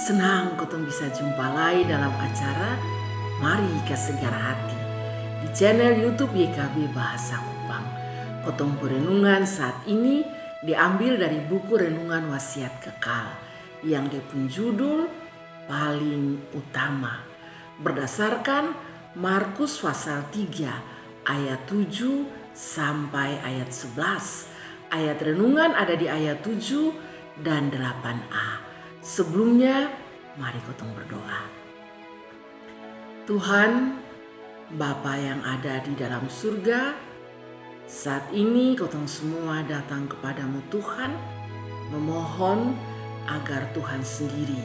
Senang kotong bisa jumpa lagi dalam acara Mari ke Segar Hati di channel YouTube YKB Bahasa Kupang. Kotong perenungan saat ini diambil dari buku Renungan Wasiat Kekal yang dipun judul Paling Utama berdasarkan Markus pasal 3 ayat 7 sampai ayat 11. Ayat renungan ada di ayat 7 dan 8a. Sebelumnya, mari kotong berdoa. Tuhan, Bapa yang ada di dalam surga, saat ini kotong semua datang kepadamu Tuhan, memohon agar Tuhan sendiri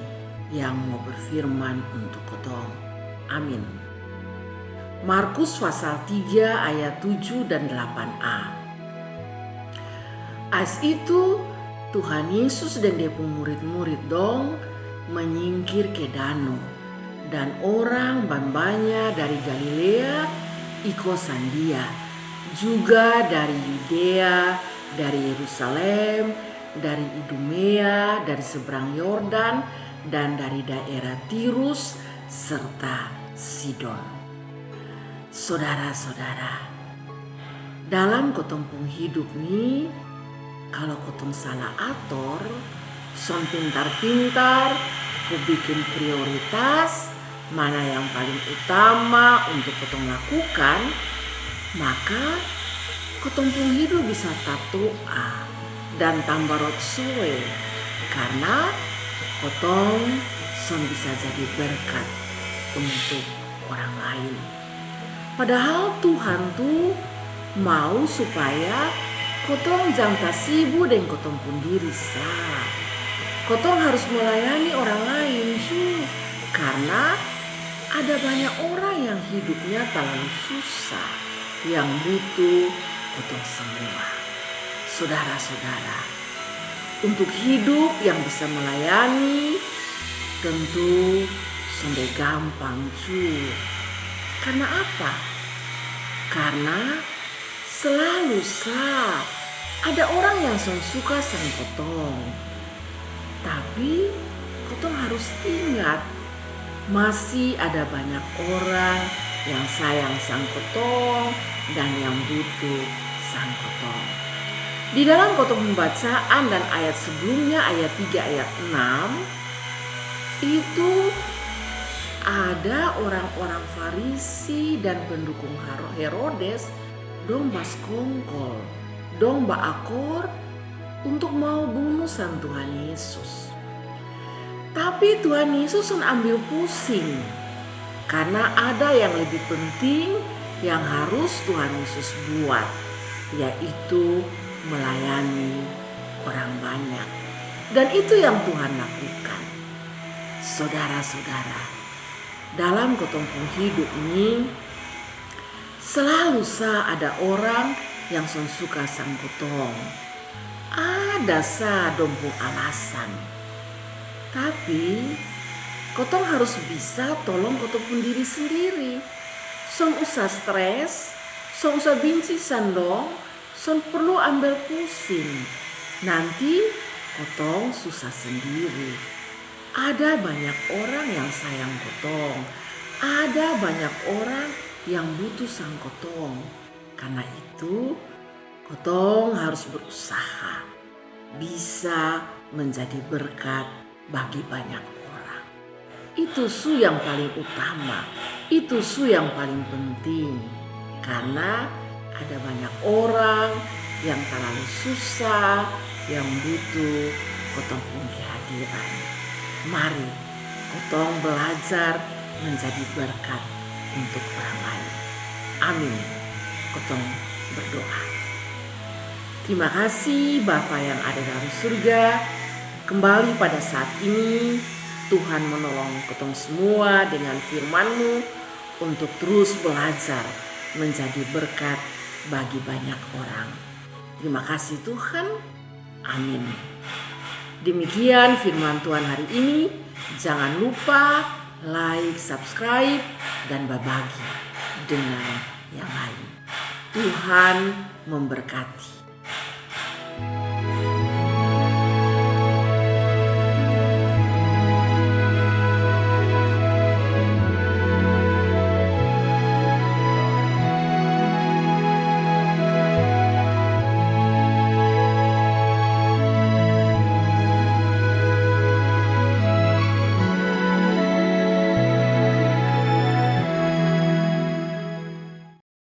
yang mau berfirman untuk kotong. Amin. Markus pasal 3 ayat 7 dan 8a. As itu Tuhan Yesus dan dia murid-murid dong menyingkir ke danau, dan orang banyak dari Galilea ikosan dia, juga dari Yudea, dari Yerusalem, dari Idumea, dari seberang Yordan, dan dari daerah Tirus serta Sidon. Saudara-saudara, dalam kotong hidup nih, kalau kotong salah atur, son pintar-pintar, ku bikin prioritas mana yang paling utama untuk kotong lakukan, maka kotong hidup bisa tatua dan tambah rotsoe, karena kotong son bisa jadi berkat untuk orang lain. Padahal Tuhan tuh mau supaya kotong jangan sibuk dengan kotong pun diri sah. Kotong harus melayani orang lain karena ada banyak orang yang hidupnya terlalu susah, yang butuh kotong semua. Saudara-saudara, untuk hidup yang bisa melayani tentu sudah gampang Karena apa? Karena selalu ada orang yang suka sama kotong. Tapi kotong harus ingat, masih ada banyak orang yang sayang sang kotong dan yang butuh sang kotong. Di dalam kotong pembacaan dan ayat sebelumnya, ayat 3 ayat 6, itu ada orang-orang Farisi dan pendukung Herodes dong baskongkol, dong baakor untuk mau bunuh sang Tuhan Yesus. Tapi Tuhan Yesus ambil pusing karena ada yang lebih penting yang harus Tuhan Yesus buat, yaitu melayani orang banyak. Dan itu yang Tuhan lakukan. Saudara-saudara, dalam kotong hidup ini selalu ada orang yang suka sang kotong. Ada dompung alasan. Tapi kotong harus bisa tolong kotong pun diri sendiri. Son usah stres, son usah benci sandong, son perlu ambil pusing. Nanti kotong susah sendiri. Ada banyak orang yang sayang kotong. Ada banyak orang yang butuh sang kotong. Karena itu kotong harus berusaha bisa menjadi berkat bagi banyak orang. Itu yang paling utama, itu yang paling penting. Karena ada banyak orang yang terlalu susah, yang butuh kotong punya kehadiran. Mari kotong belajar menjadi berkat untuk orang lain. Amin. Kotong berdoa. Terima kasih Bapa yang ada dalam surga. Kembali pada saat ini Tuhan menolong kotong semua dengan firman-Mu untuk terus belajar menjadi berkat bagi banyak orang. Terima kasih Tuhan. Amin. Demikian firman Tuhan hari ini. Jangan lupa like, subscribe, dan berbagi dengan yang lain. Tuhan memberkati.